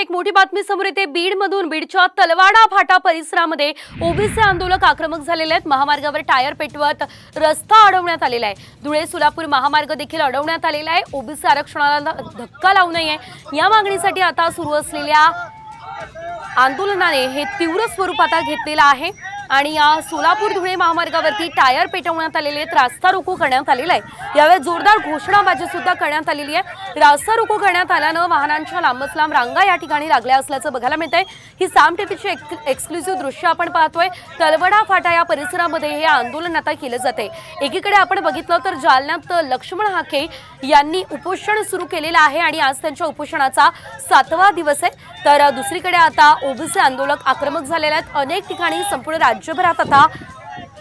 एक मोठी बातमी समोर येते। बीडच्या तलवाडा फाटा परिसरामध्ये ओबीसी आंदोलक आक्रमक झालेले आहेत। महामार्गावर टायर पेटवत रस्ता अडवण्यात आलेला आहे। धुळे सोलापूर महामार्ग देखील अडवण्यात आलेला आहे। ओबीसी आरक्षणाला धक्का लावू नये या मागणीसाठी आता सुरू असलेल्या आंदोलनाने हे तीव्र स्वरूप आता घेतलेला आहे आणि या सोलापूर धुळे महामार्गावरती टायर पेटवण्यात आलेले आहेत। रास्ता रोको करण्यात आलेला आहे। यावेळी जोरदार घोषणाबाजी सुद्धा करण्यात आलेली आहे। रास्ता रोको करण्यात आल्याने वाहनांच्या लांबच लांब रांगा या ठिकाणी लागल्या असल्याचं बघायला मिळतंय। ही साम टीव्हीची एक्सक्लुसिव्ह दृश्य आपण पाहतोय। तलवाडा फाटा या परिसरामध्ये हे आंदोलन आता केलं जाते। एकीकडे आपण बघितलं तर जालन्यात लक्ष्मण हाके यांनी उपोषण सुरू केलेलं आहे आणि आज त्यांच्या उपोषणाचा 7वा दिवस आहे। तर दुसरीकडे आता ओबीसी आंदोलक आक्रमक झालेले आहेत। अनेक ठिकाणी संपूर्ण राज्यभरात आता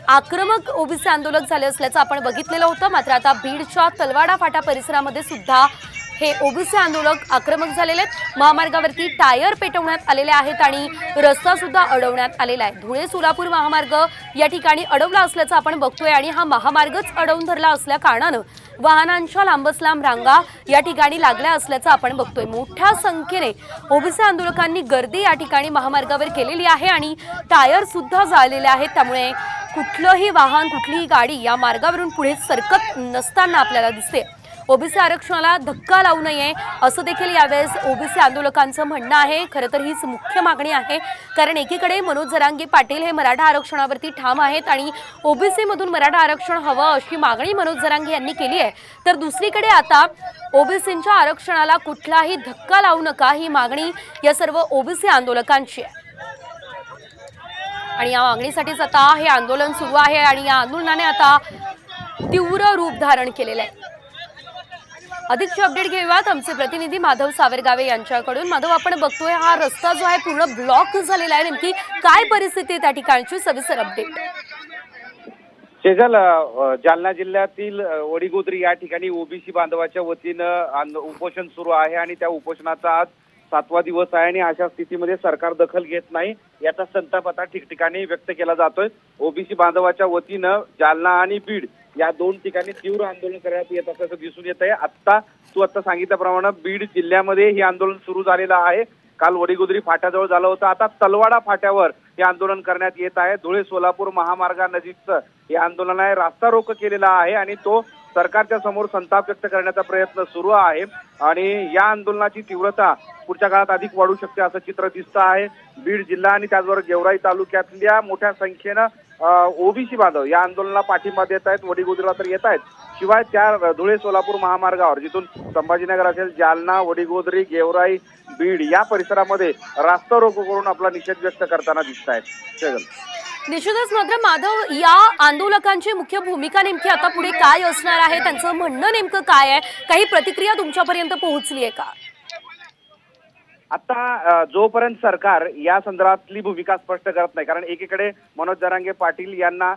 आक्रमक ओबीसी आंदोलक झाले असल्याचं आपण बघितलेलं होतं। मात्र आता बीडच्या तलवाडा फाटा परिसरामध्ये सुद्धा हे ओबीसी आंदोलक आक्रमक झालेले आहेत। महामार्गावरती टायर पेटवण्यात आलेले आहेत आणि रस्ता सुद्धा अडवण्यात आलेला आहे। धुळे सोलापूर महामार्ग या ठिकाणी अडवला असल्याचं आपण बघतोय आणि हा महामार्गच अडवून धरला असल्या कारणानं वाहनांच्या लांबच लांब रांगा या ठिकाणी लागल्या असल्याचं आपण बघतोय। मोठ्या संख्येने ओबीसी आंदोलकांनी गर्दी या ठिकाणी महामार्गावर केलेली आहे आणि टायर सुद्धा जाळलेले आहेत। त्यामुळे कुठलंही वाहन कुठलीही गाडी या मार्गावरून पुढे सरकत नसताना आपल्याला दिसते। ओबीसी आरक्षणाला धक्का लावू नये असं देखील यावेळेस ओबीसी आंदोलकांचं म्हणणं आहे। खरं तर हीच मुख्य मागणी आहे, कारण एकीकडे मनोज जरांगे पाटील हे मराठा आरक्षणावरती ठाम आहेत आणि ओबीसी मधून मराठा आरक्षण हवं अशी मागणी मनोज जरांगे यांनी केली आहे। तर दुसरीकडे आता ओबीसींच्या आरक्षणाला कुठलाही धक्का लावू नका ही मागणी या सर्व ओबीसी आंदोलकांची आहे आणि या मागणीसाठीच आता हे आंदोलन सुरू आहे आणि या आंदोलनाने आता तीव्र रूप धारण केलेलं आहे। अधिकची अपडेट घेऊयात आमचे प्रतिनिधी माधव सावरगावे यांच्याकडून। माधव, आपण बघतोय हा रस्ता जो आहे पूर्ण ब्लॉक झालेला आहे, नेमकी काय परिस्थिती आहे त्या ठिकाणची, सविस्तर अपडेट। शेजल, जालना जिल्ह्यातील वडीगोद्री या ठिकाणी ओबीसी बांधवाच्या वतीनं उपोषण सुरू आहे आणि त्या उपोषणाचा आज 7वा दिवस आहे आणि अशा स्थितीमध्ये सरकार दखल घेत नाही याचा संताप आता ठिकठिकाणी व्यक्त केला जातोय। ओबीसी बांधवाच्या वतीनं जालना आणि बीड या 2 ठिकाणी तीव्र आंदोलन करण्यात येत असल्याचं दिसून येत आहे। तू आता सांगितल्याप्रमाणे बीड जिल्ह्यामध्ये हे आंदोलन सुरू झालेलं आहे। काल वडीगोद्री फाट्याजवळ झालं होतं, आता तलवाडा फाट्यावर हे आंदोलन करण्यात येत आहे। धुळे सोलापूर महामार्गानजीकचं हे आंदोलन आहे। रास्ता रोको केलेला आहे आणि तो सरकारच्या समोर संताप व्यक्त करण्याचा प्रयत्न सुरू आहे आणि या आंदोलनाची तीव्रता पुढच्या काळात अधिक वाढू शकते असं चित्र दिसतं आहे। बीड जिल्हा आणि त्याचबरोबर गेवराई तालुक्यातल्या मोठ्या संख्येनं ओबीसी बांधव या आंदोलनाला पाठिंबा देत आहेत, वडीगोद्रीला तर येत आहेत। शिवाय त्या धुळे सोलापूर महामार्गावर जिथून संभाजीनगर असेल, जालना, वडीगोद्री, गेवराई, बीड या परिसरामध्ये रास्ता रोको करून आपला निषेध व्यक्त करताना दिसत आहेत। निश्चितच। मात्र माधव, या आंदोलकांची मुख्य भूमिका नेमकी आता पुढे काय असणार आहे, त्यांचं म्हणणं नेमकं काय आहे, काही प्रतिक्रिया तुमच्यापर्यंत पोहोचली आहे का? आता जोपर्यंत सरकार या संदर्भातली भूमिका स्पष्ट करत नाही, कारण एकीकडे मनोज जरांगे पाटील यांना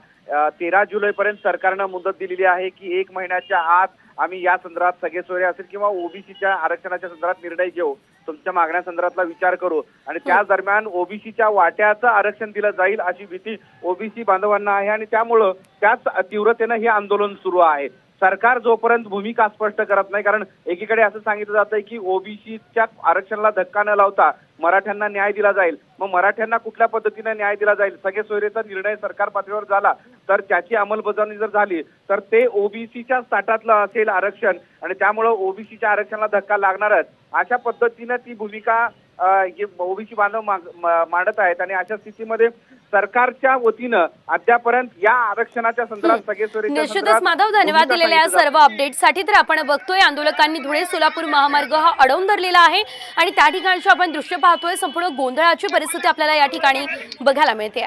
13 जुलैपर्यंत सरकारनं मुदत दिलेली आहे की 1 महिन्याच्या आत आम्ही या संदर्भात सगळे सोयरे असेल किंवा ओबीसीच्या आरक्षणाच्या संदर्भात निर्णय घेऊ, तुमच्या मागण्या संदर्भातला विचार करू आणि त्याच दरम्यान ओबीसीच्या वाट्याचं आरक्षण दिलं जाईल अशी भीती ओबीसी बांधवांना आहे आणि त्यामुळं त्याच तीव्रतेनं हे आंदोलन सुरू आहे। सरकार जोपर्यंत भूमिका स्पष्ट करत नाही, कारण एकीकडे असं सांगितलं जातंय की ओबीसीच्या आरक्षणाला धक्का न लावता मराठ्यांना न्याय दिला जाईल। मग मराठ्यांना कुठल्या पद्धतीने न्याय दिला जाईल? सगळे सोयरेचा निर्णय सरकार पातळीवर झाला तर त्याची अंमलबजावणी जर झाली तर ते ओबीसीच्या स्टाटातलं असेल आरक्षण आणि त्यामुळं ओबीसीच्या आरक्षणाला धक्का लागणारच अशा पद्धतीनं ती भूमिका ओबीसी बांधव मांडत आहेत आणि अशा स्थितीमध्ये सरकारच्या वतीनं अद्यापर्यंत या आरक्षणाच्या संदर्भात सगळे सोयरे। निश्चितच माधव, धन्यवाद दिलेल्या या सर्व अपडेटसाठी। तर आपण बघतोय आंदोलकांनी धुळे सोलापूर महामार्ग हा अडवून धरलेला आहे आणि त्या ठिकाणची आपण दृश्य पाहतोय। संपूर्ण गोंधळाची परिस्थिती आपल्याला या ठिकाणी बघायला मिळते।